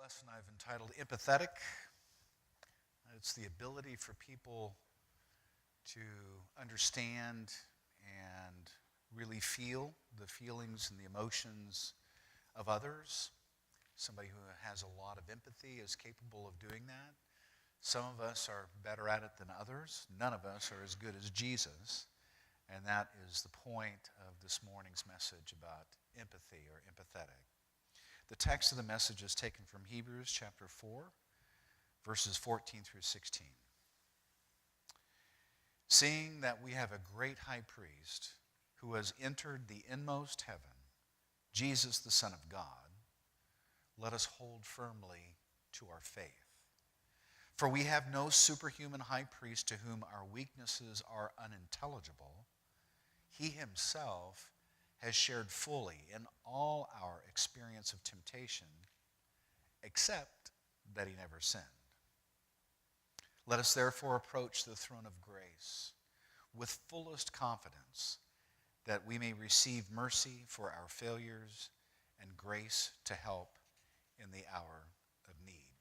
lesson I've entitled Empathetic. It's the ability for people to understand and really feel the feelings and the emotions of others. Somebody who has a lot of empathy is capable of doing that. Some of us are better at it than others. None of us are as good as Jesus. And that is the point of this morning's message about empathy or empathetic. The text of the message is taken from Hebrews chapter 4, verses 14 through 16. Seeing that we have a great high priest who has entered the inmost heaven, Jesus the Son of God, let us hold firmly to our faith. For we have no superhuman high priest to whom our weaknesses are unintelligible. He himself has shared fully in all our experience of temptation, except that he never sinned. Let us therefore approach the throne of grace with fullest confidence that we may receive mercy for our failures and grace to help in the hour of need.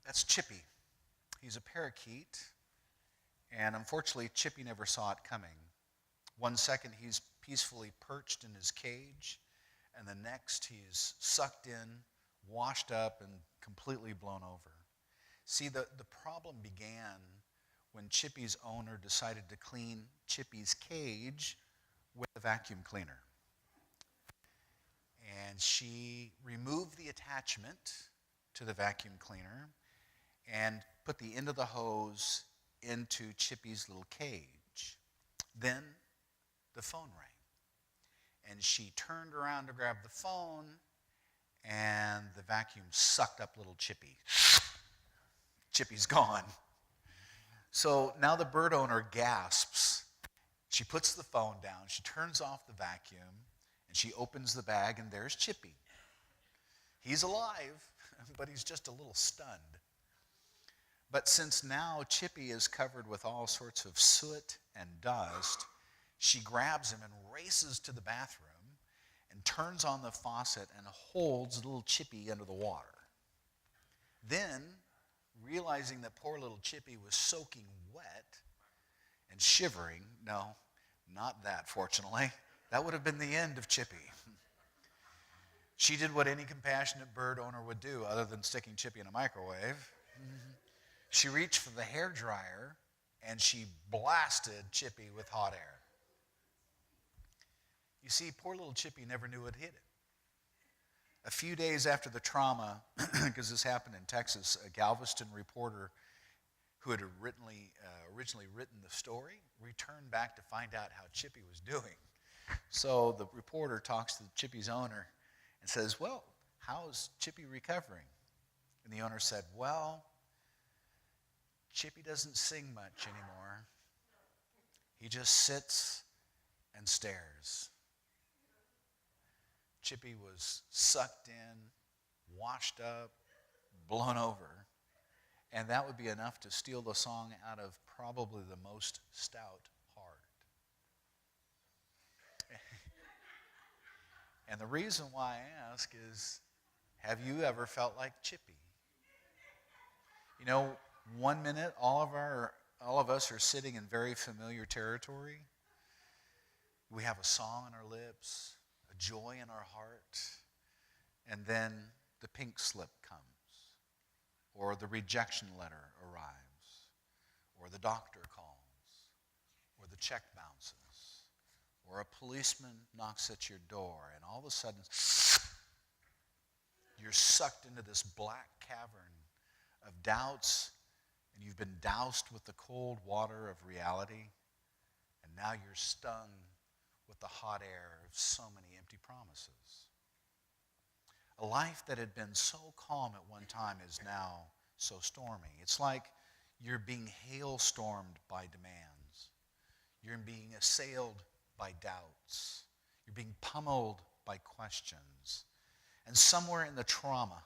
That's Chippy. He's a parakeet, and unfortunately, Chippy never saw it coming. One second, he's peacefully perched in his cage, and the next, he's sucked in, washed up, and completely blown over. See, the problem began when Chippy's owner decided to clean Chippy's cage with a vacuum cleaner. And she removed the attachment to the vacuum cleaner and put the end of the hose into Chippy's little cage. Then the phone rang. And she turned around to grab the phone, and the vacuum sucked up little Chippy. Chippy's gone. So now the bird owner gasps. She puts the phone down, she turns off the vacuum, and she opens the bag, and there's Chippy. He's alive, but he's just a little stunned. But since now Chippy is covered with all sorts of soot and dust, she grabs him and races to the bathroom and turns on the faucet and holds little Chippy under the water. Then, realizing that poor little Chippy was soaking wet and shivering, no, not that, fortunately. That would have been the end of Chippy. She did what any compassionate bird owner would do other than sticking Chippy in a microwave. She reached for the hairdryer and she blasted Chippy with hot air. You see, poor little Chippy never knew it hit it. A few days after the trauma, because this happened in Texas, a Galveston reporter who had originally written the story returned back to find out how Chippy was doing. So the reporter talks to Chippy's owner and says, "Well, how's Chippy recovering?" And the owner said, "Well, Chippy doesn't sing much anymore. He just sits and stares." Chippy was sucked in, washed up, blown over, and that would be enough to steal the song out of probably the most stout heart. And the reason why I ask is, have you ever felt like Chippy? You know, one minute, all of us are sitting in very familiar territory. We have a song on our lips, a joy in our heart, and then the pink slip comes, or the rejection letter arrives, or the doctor calls, or the check bounces, or a policeman knocks at your door, and all of a sudden, you're sucked into this black cavern of doubts, and you've been doused with the cold water of reality, and now you're stung with the hot air of so many empty promises. A life that had been so calm at one time is now so stormy. It's like you're being hailstormed by demands. You're being assailed by doubts. You're being pummeled by questions. And somewhere in the trauma,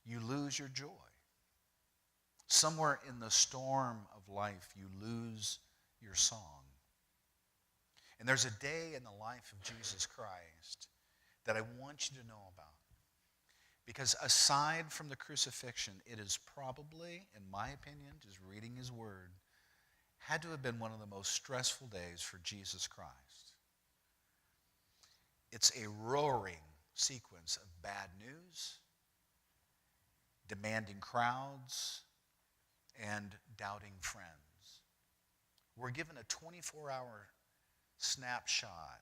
you lose your joy. Somewhere in the storm of life, you lose your song. And there's a day in the life of Jesus Christ that I want you to know about. Because aside from the crucifixion, it is probably, in my opinion, just reading his word, had to have been one of the most stressful days for Jesus Christ. It's a roaring sequence of bad news, demanding crowds, and doubting friends. We're given a 24-hour snapshot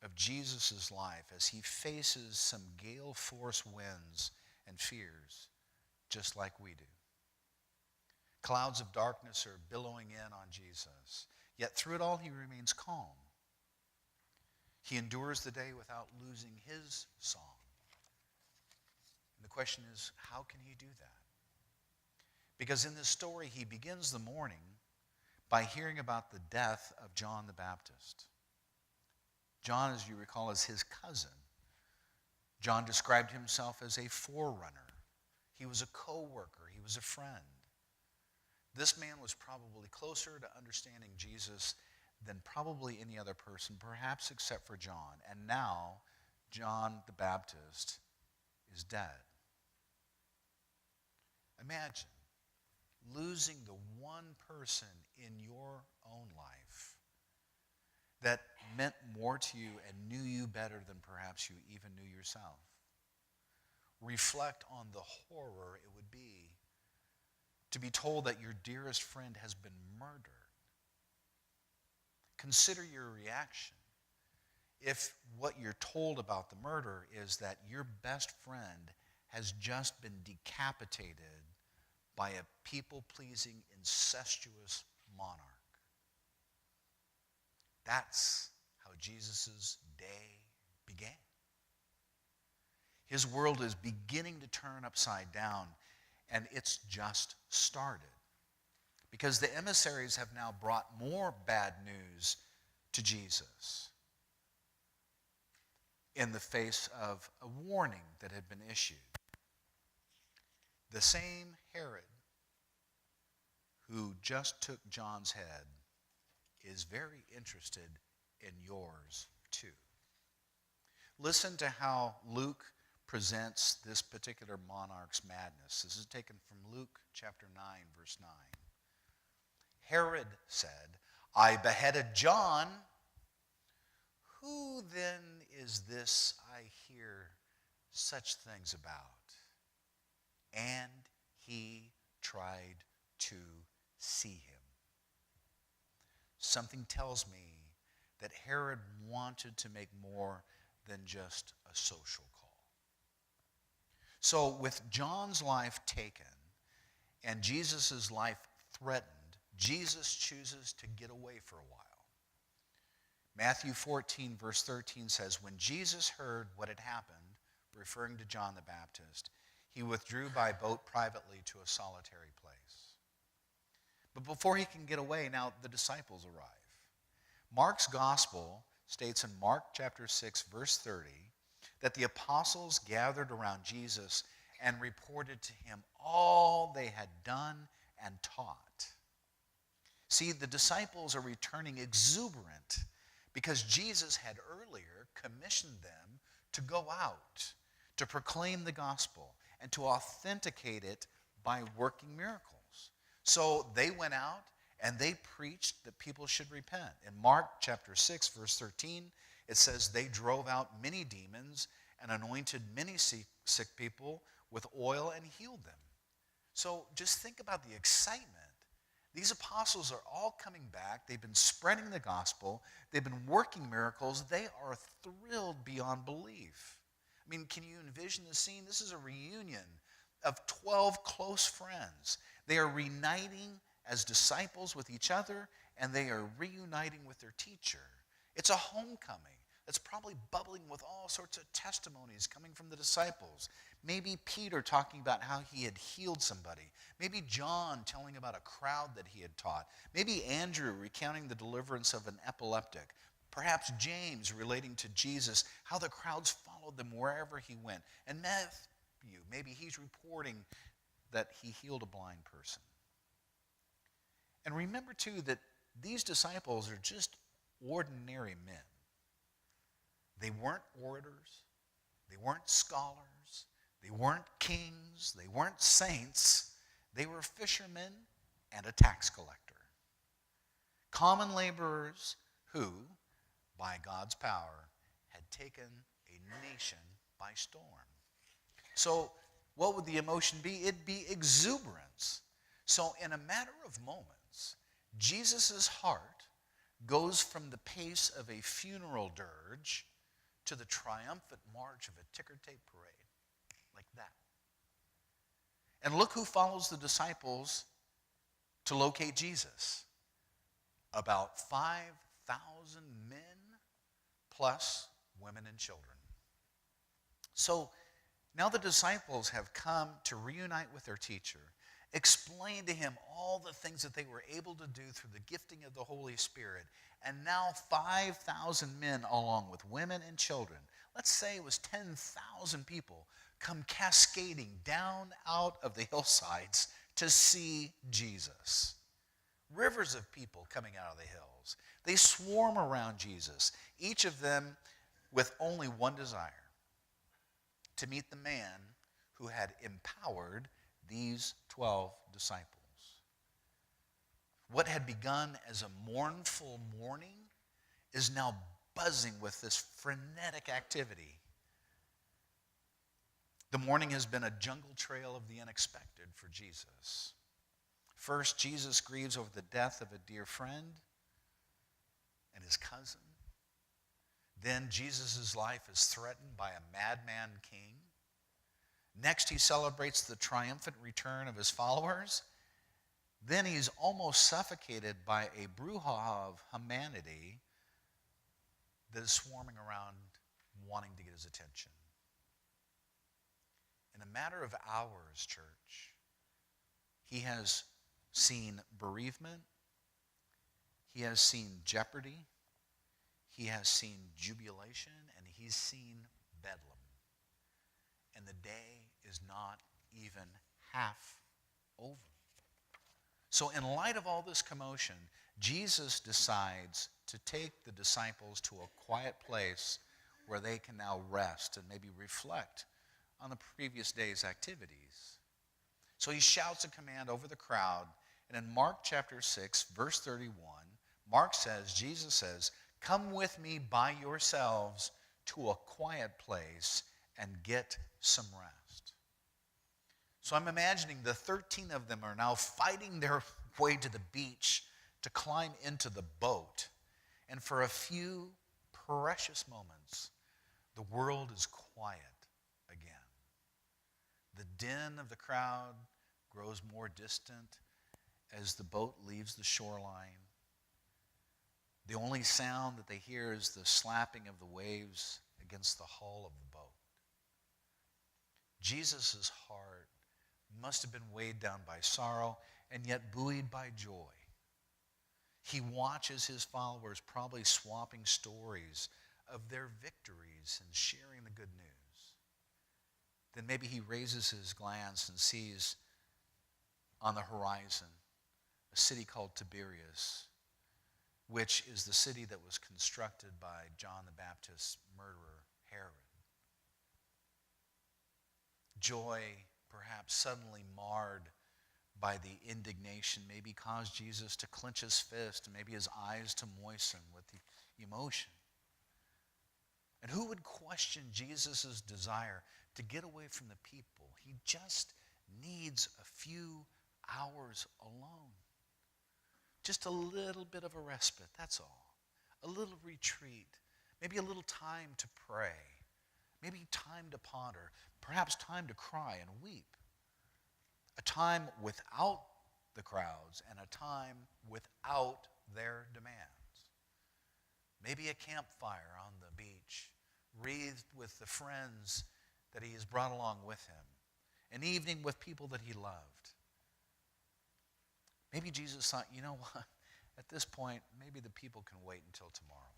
of Jesus' life as he faces some gale force winds and fears, just like we do. Clouds of darkness are billowing in on Jesus, yet through it all he remains calm. He endures the day without losing his song. And the question is, how can he do that? Because in this story, he begins the morning by hearing about the death of John the Baptist. John, as you recall, is his cousin. John described himself as a forerunner. He was a co-worker. He was a friend. This man was probably closer to understanding Jesus than probably any other person, perhaps except for John. And now, John the Baptist is dead. Imagine losing the one person in your own life that meant more to you and knew you better than perhaps you even knew yourself. Reflect on the horror it would be to be told that your dearest friend has been murdered. Consider your reaction if what you're told about the murder is that your best friend has just been decapitated by a people-pleasing, incestuous monarch. That's how Jesus' day began. His world is beginning to turn upside down, and it's just started. Because the emissaries have now brought more bad news to Jesus in the face of a warning that had been issued. The same Herod who just took John's head is very interested in yours too. Listen to how Luke presents this particular monarch's madness. This is taken from Luke chapter 9, verse 9. Herod said, "I beheaded John. Who then is this I hear such things about?" And he tried to see him. Something tells me that Herod wanted to make more than just a social call. So with John's life taken and Jesus' life threatened, Jesus chooses to get away for a while. Matthew 14, verse 13 says, when Jesus heard what had happened, referring to John the Baptist, he withdrew by boat privately to a solitary place. But before he can get away, now the disciples arrive. Mark's gospel states in Mark chapter 6, verse 30, that the apostles gathered around Jesus and reported to him all they had done and taught. See, the disciples are returning exuberant because Jesus had earlier commissioned them to go out, to proclaim the gospel, and to authenticate it by working miracles. So they went out and they preached that people should repent. In Mark chapter 6, verse 13, it says they drove out many demons and anointed many sick people with oil and healed them. So just think about the excitement. These apostles are all coming back. They've been spreading the gospel. They've been working miracles. They are thrilled beyond belief. I mean, can you envision the scene? This is a reunion of 12 close friends. They are reuniting as disciples with each other, and they are reuniting with their teacher. It's a homecoming that's probably bubbling with all sorts of testimonies coming from the disciples. Maybe Peter talking about how he had healed somebody. Maybe John telling about a crowd that he had taught. Maybe Andrew recounting the deliverance of an epileptic. Perhaps James relating to Jesus, how the crowds followed them wherever he went. And Matthew, maybe he's reporting that he healed a blind person. And remember, too, that these disciples are just ordinary men. They weren't orators. They weren't scholars. They weren't kings. They weren't saints. They were fishermen and a tax collector. Common laborers who, by God's power, had taken a nation by storm. So what would the emotion be? It'd be exuberance. So in a matter of moments, Jesus' heart goes from the pace of a funeral dirge to the triumphant march of a ticker tape parade, like that. And look who follows the disciples to locate Jesus. About 5,000 men plus women and children. So now the disciples have come to reunite with their teacher, explain to him all the things that they were able to do through the gifting of the Holy Spirit. And now 5,000 men along with women and children, let's say it was 10,000 people, come cascading down out of the hillsides to see Jesus. Rivers of people coming out of the hills. They swarm around Jesus, each of them with only one desire: to meet the man who had empowered these 12 disciples. What had begun as a mournful morning is now buzzing with this frenetic activity. The morning has been a jungle trail of the unexpected for Jesus. First, Jesus grieves over the death of a dear friend and his cousin. Then Jesus' life is threatened by a madman king. Next, he celebrates the triumphant return of his followers. Then he's almost suffocated by a brouhaha of humanity that is swarming around wanting to get his attention. In a matter of hours, church, he has seen bereavement, he has seen jeopardy, he has seen jubilation, and he's seen bedlam. And the day is not even half over. So in light of all this commotion, Jesus decides to take the disciples to a quiet place where they can now rest and maybe reflect on the previous day's activities. So he shouts a command over the crowd, and in Mark chapter 6, verse 31, Jesus says, "Come with me by yourselves to a quiet place and get some rest." So I'm imagining the 13 of them are now fighting their way to the beach to climb into the boat. And for a few precious moments, the world is quiet again. The din of the crowd grows more distant as the boat leaves the shoreline. The only sound that they hear is the slapping of the waves against the hull of the boat. Jesus' heart must have been weighed down by sorrow and yet buoyed by joy. He watches his followers probably swapping stories of their victories and sharing the good news. Then maybe he raises his glance and sees on the horizon a city called Tiberias, which is the city that was constructed by John the Baptist's murderer, Herod. Joy, perhaps suddenly marred by the indignation, maybe caused Jesus to clench his fist and maybe his eyes to moisten with the emotion. And who would question Jesus' desire to get away from the people? He just needs a few hours alone. Just a little bit of a respite, that's all. A little retreat. Maybe a little time to pray. Maybe time to ponder. Perhaps time to cry and weep. A time without the crowds and a time without their demands. Maybe a campfire on the beach, wreathed with the friends that he has brought along with him. An evening with people that he loved. Maybe Jesus thought, you know what? At this point, maybe the people can wait until tomorrow.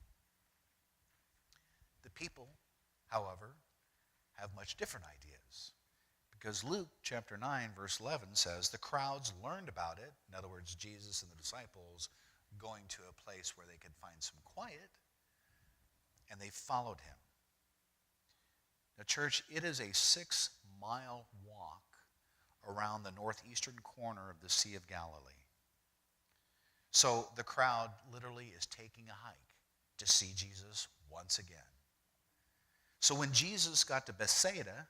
The people, however, have much different ideas. Because Luke chapter 9, verse 11 says, the crowds learned about it. In other words, Jesus and the disciples going to a place where they could find some quiet. And they followed him. Now, church, it is a 6-mile walk around the northeastern corner of the Sea of Galilee. So the crowd literally is taking a hike to see Jesus once again. So when Jesus got to Bethsaida,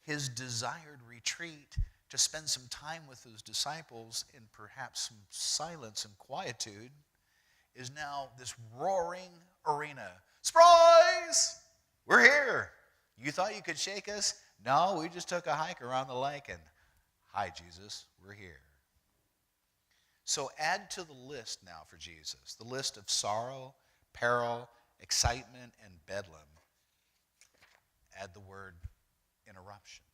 his desired retreat to spend some time with his disciples in perhaps some silence and quietude is now this roaring arena. Surprise! We're here. You thought you could shake us? No, we just took a hike around the lake and, hi, Jesus, we're here. So add to the list now for Jesus, the list of sorrow, peril, excitement, and bedlam. Add the word interruption.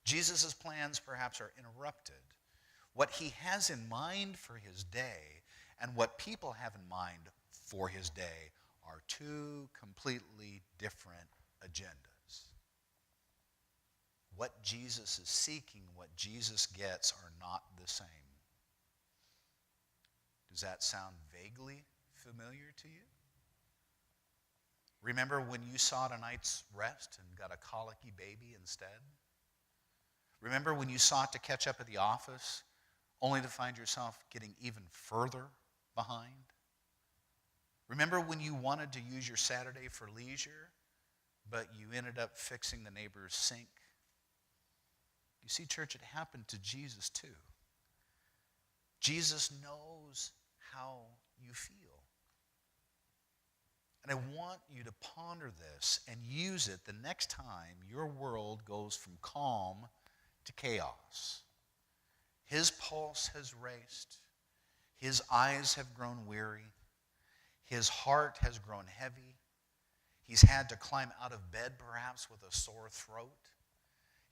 Jesus' plans perhaps are interrupted. What he has in mind for his day and what people have in mind for his day are two completely different agendas. What Jesus is seeking, what Jesus gets, are not the same. Does that sound vaguely familiar to you? Remember when you sought a night's rest and got a colicky baby instead? Remember when you sought to catch up at the office only to find yourself getting even further behind? Remember when you wanted to use your Saturday for leisure, but you ended up fixing the neighbor's sink? You see, church, it happened to Jesus too. Jesus knows how you feel. And I want you to ponder this and use it the next time your world goes from calm to chaos. His pulse has raced. His eyes have grown weary. His heart has grown heavy. He's had to climb out of bed perhaps with a sore throat.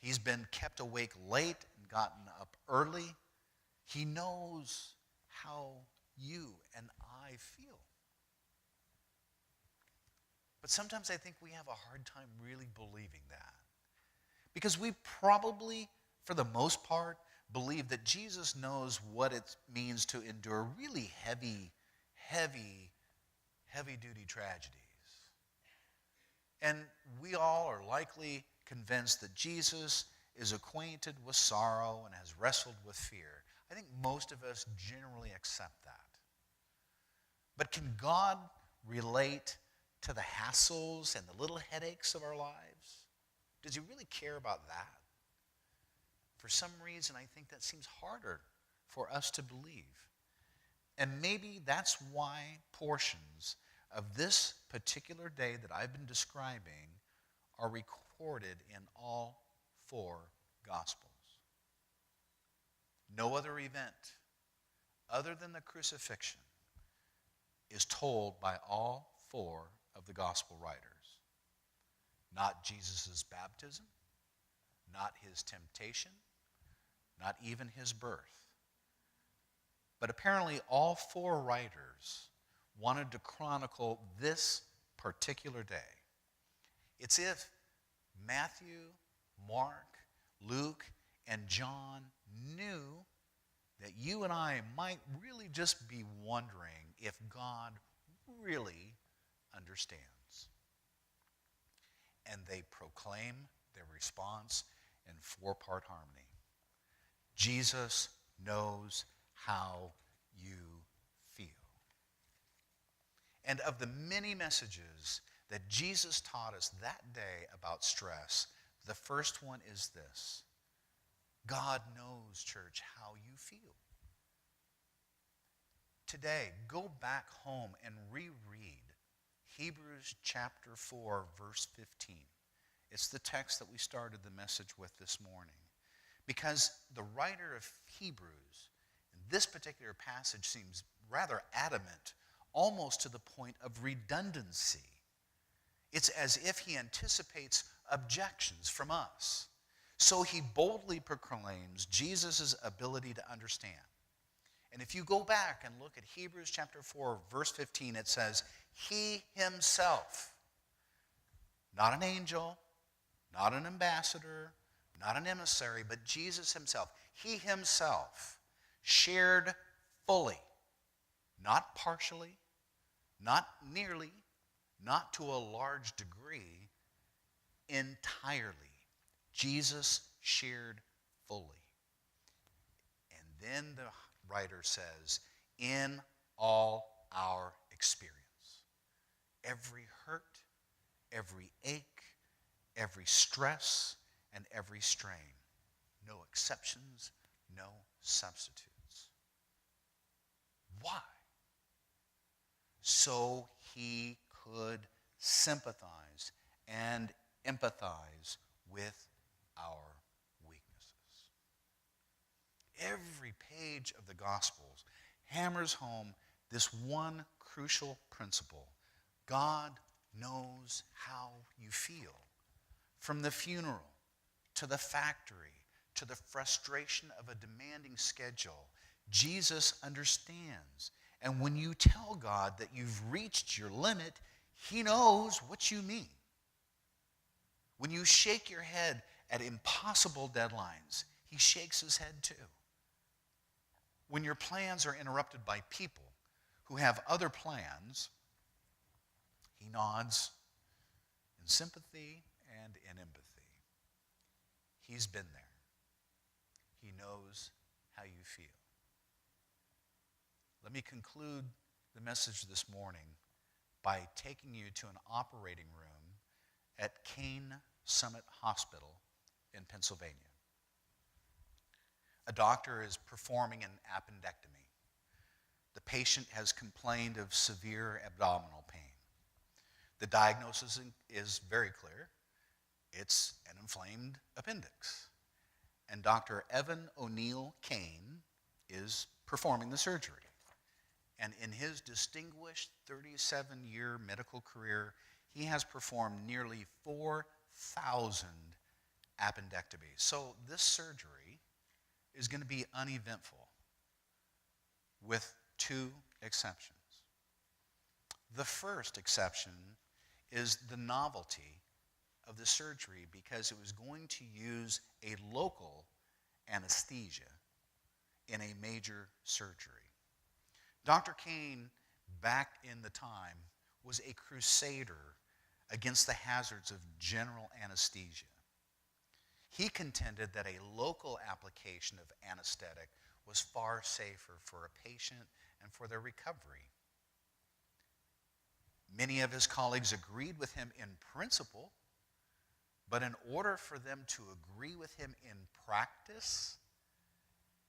He's been kept awake late and gotten up early. He knows how you and I feel. But sometimes I think we have a hard time really believing that. Because we probably, for the most part, believe that Jesus knows what it means to endure really heavy duty tragedies. And we all are likely convinced that Jesus is acquainted with sorrow and has wrestled with fear. I think most of us generally accept that. But can God relate to the hassles and the little headaches of our lives? Does he really care about that? For some reason, I think that seems harder for us to believe. And maybe that's why portions of this particular day that I've been describing are recorded in all 4 Gospels. No other event other than the crucifixion is told by all 4 of the Gospel writers. Not Jesus' baptism, not his temptation, not even his birth. But apparently all 4 writers wanted to chronicle this particular day. It's if Matthew, Mark, Luke, and John knew that you and I might really just be wondering if God really understands. And they proclaim their response in 4-part harmony. Jesus knows how you feel. And of the many messages that Jesus taught us that day about stress, the first one is this: God knows, church, how you feel. Today, go back home and reread Hebrews chapter 4, verse 15. It's the text that we started the message with this morning. Because the writer of Hebrews, in this particular passage, seems rather adamant, almost to the point of redundancy. It's as if he anticipates objections from us. So he boldly proclaims Jesus' ability to understand. And if you go back and look at Hebrews chapter 4, verse 15, it says, he himself, not an angel, not an ambassador, not an emissary, but Jesus himself, he himself shared fully, not partially, not nearly, not to a large degree, entirely. Jesus shared fully. And then the writer says, in all our experience. Every hurt, every ache, every stress, and every strain. No exceptions, no substitutes. Why? So he could sympathize and empathize with our weaknesses. Every page of the Gospels hammers home this one crucial principle. God knows how you feel. From the funeral, to the factory, to the frustration of a demanding schedule, Jesus understands. And when you tell God that you've reached your limit, he knows what you mean. When you shake your head at impossible deadlines, he shakes his head too. When your plans are interrupted by people who have other plans, he nods in sympathy and in empathy. He's been there. He knows how you feel. Let me conclude the message this morning by taking you to an operating room at Kane Summit Hospital in Pennsylvania. A doctor is performing an appendectomy. The patient has complained of severe abdominal pain. The diagnosis is very clear. It's an inflamed appendix. And Dr. Evan O'Neill Kane is performing the surgery. And in his distinguished 37-year medical career, he has performed nearly 4,000 appendectomies. So this surgery is going to be uneventful, with two exceptions. The first exception is the novelty of the surgery, because it was going to use a local anesthesia in a major surgery. Dr. Kane, back in the time, was a crusader against the hazards of general anesthesia. He contended that a local application of anesthetic was far safer for a patient and for their recovery. Many of his colleagues agreed with him in principle, but in order for them to agree with him in practice,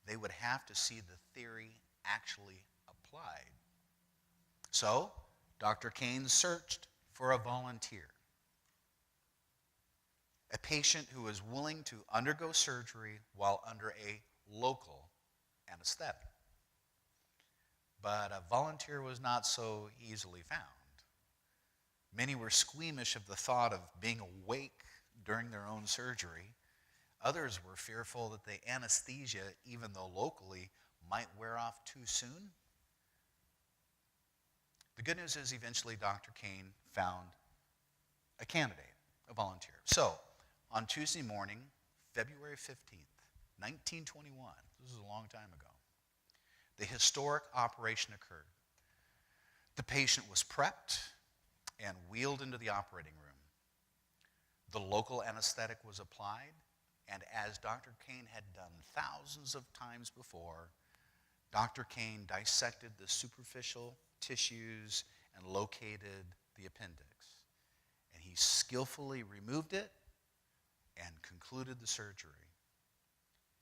they would have to see the theory actually applied. So, Dr. Kane searched for a volunteer, a patient who was willing to undergo surgery while under a local anesthetic. But a volunteer was not so easily found. Many were squeamish of the thought of being awake during their own surgery. Others were fearful that the anesthesia, even though locally, might wear off too soon. The good news is eventually Dr. Kane found a candidate, a volunteer. So, on Tuesday morning, February 15th, 1921, this is a long time ago, the historic operation occurred. The patient was prepped and wheeled into the operating room. The local anesthetic was applied, and as Dr. Kane had done thousands of times before, Dr. Kane dissected the superficial tissues and located the appendix. And he skillfully removed it and concluded the surgery.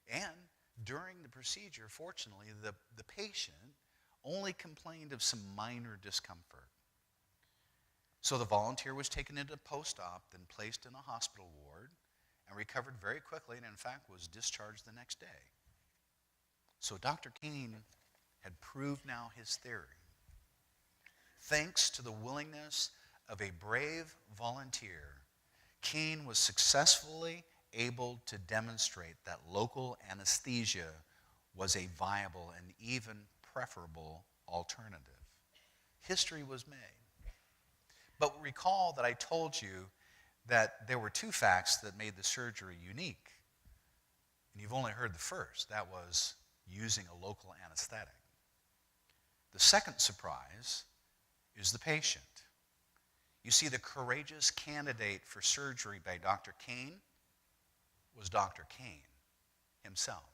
And during the procedure, fortunately, the patient only complained of some minor discomfort. So the volunteer was taken into post-op, then placed in a hospital ward, and recovered very quickly, and in fact was discharged the next day. So Dr. Kane had proved now his theory. Thanks to the willingness of a brave volunteer, Kane was successfully able to demonstrate that local anesthesia was a viable and even preferable alternative. History was made. But recall that I told you that there were two facts that made the surgery unique. And you've only heard the first. That was using a local anesthetic. The second surprise is the patient. You see, the courageous candidate for surgery by Dr. Kane was Dr. Kane himself.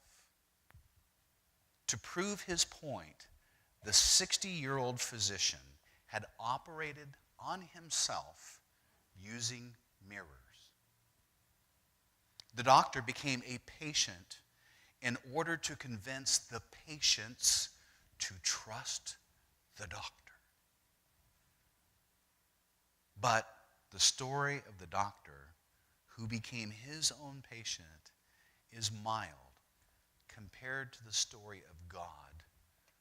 To prove his point, the 60-year-old physician had operated on himself using mirrors. The doctor became a patient in order to convince the patients to trust the doctor. But the story of the doctor who became his own patient is mild compared to the story of God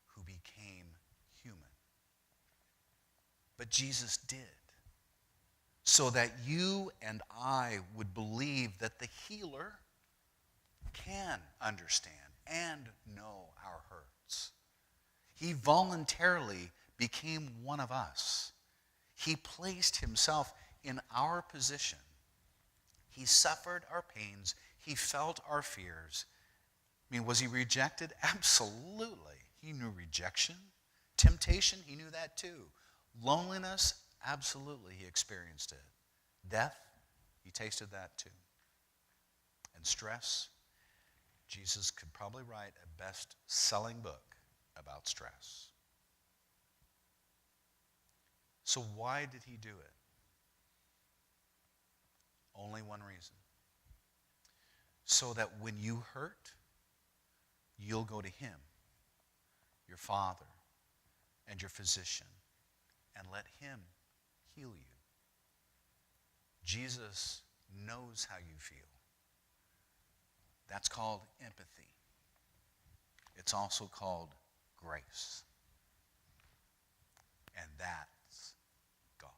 who became human. But Jesus did, so that you and I would believe that the healer can understand and know our hurts. He voluntarily became one of us. He placed himself in our position. He suffered our pains. He felt our fears. I mean, was he rejected? Absolutely. He knew rejection. Temptation, he knew that too. Loneliness, absolutely, he experienced it. Death, he tasted that too. And stress, Jesus could probably write a best-selling book about stress. So why did he do it? Only one reason. So that when you hurt, you'll go to him, your Father, and your physician, and let him heal you. Jesus knows how you feel. That's called empathy. It's also called grace. And that's God.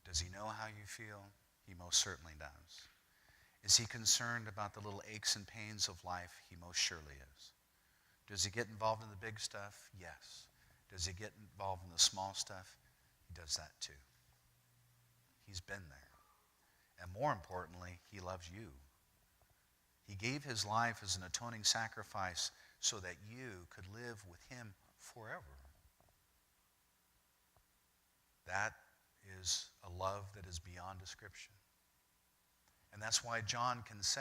Does he know how you feel? He most certainly does. Is he concerned about the little aches and pains of life? He most surely is. Does he get involved in the big stuff? Yes. Does he get involved in the small stuff? He does that too. He's been there. And more importantly, he loves you. He gave his life as an atoning sacrifice so that you could live with him forever. That is a love that is beyond description. And that's why John can say,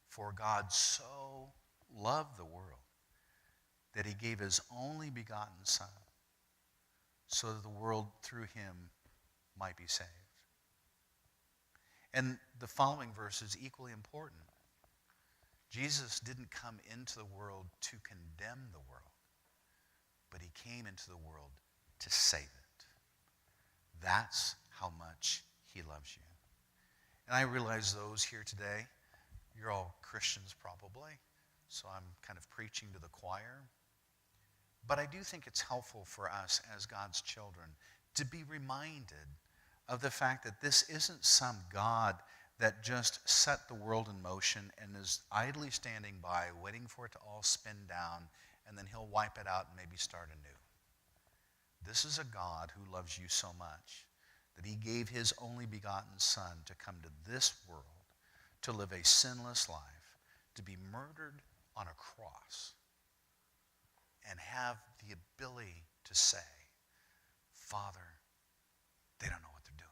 for God so loved the world that he gave his only begotten Son so that the world through him might be saved. And the following verse is equally important. Jesus didn't come into the world to condemn the world, but he came into the world to save it. That's how much he loves you. And I realize those here today, you're all Christians probably, so I'm kind of preaching to the choir. But I do think it's helpful for us as God's children to be reminded of the fact that this isn't some God that just set the world in motion and is idly standing by, waiting for it to all spin down, and then he'll wipe it out and maybe start anew. This is a God who loves you so much that he gave his only begotten Son to come to this world, to live a sinless life, to be murdered on a cross, and have the ability to say, Father, they don't know what they're doing.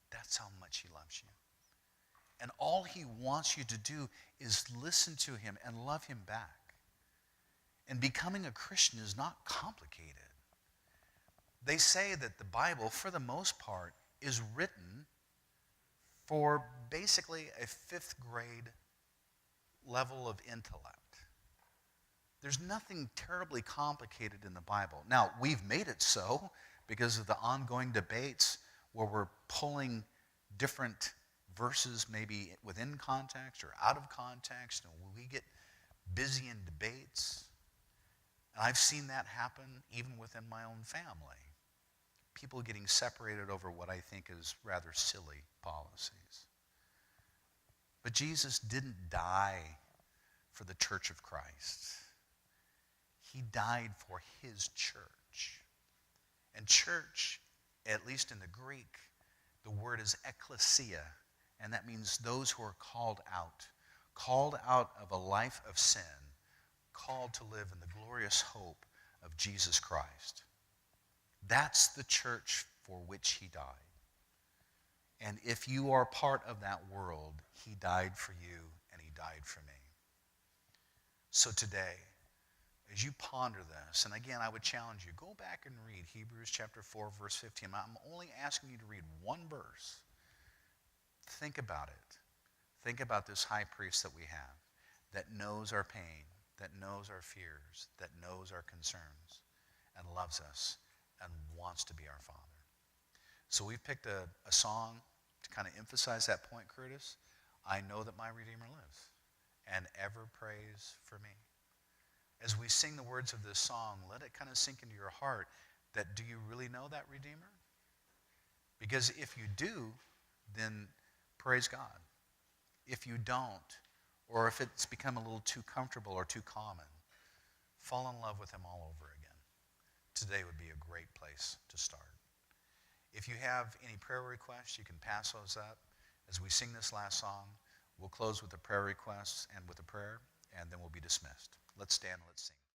That's how much he loves you. And all he wants you to do is listen to him and love him back. And becoming a Christian is not complicated. They say that the Bible, for the most part, is written for basically a 5th grade level of intellect. There's nothing terribly complicated in the Bible. Now, we've made it so because of the ongoing debates where we're pulling different verses maybe within context or out of context, and we get busy in debates. And I've seen that happen even within my own family. People getting separated over what I think is rather silly policies. But Jesus didn't die for the church of Christ. He died for his church. And church, at least in the Greek, the word is ekklesia, and that means those who are called out of a life of sin, called to live in the glorious hope of Jesus Christ. That's the church for which he died. And if you are part of that world, he died for you and he died for me. So today, as you ponder this, and again, I would challenge you, go back and read Hebrews chapter 4, verse 15. I'm only asking you to read one verse. Think about it. Think about this high priest that we have, that knows our pain, that knows our fears, that knows our concerns, and loves us, and wants to be our Father. So we've picked a song to kind of emphasize that point, Curtis. I know that my Redeemer lives, and ever prays for me. As we sing the words of this song, let it kind of sink into your heart that do you really know that Redeemer? Because if you do, then praise God. If you don't, or if it's become a little too comfortable or too common, fall in love with him all over again. Today would be a great place to start. If you have any prayer requests, you can pass those up. As we sing this last song, we'll close with the prayer requests and with a prayer, and then we'll be dismissed. Let's stand and let's sing.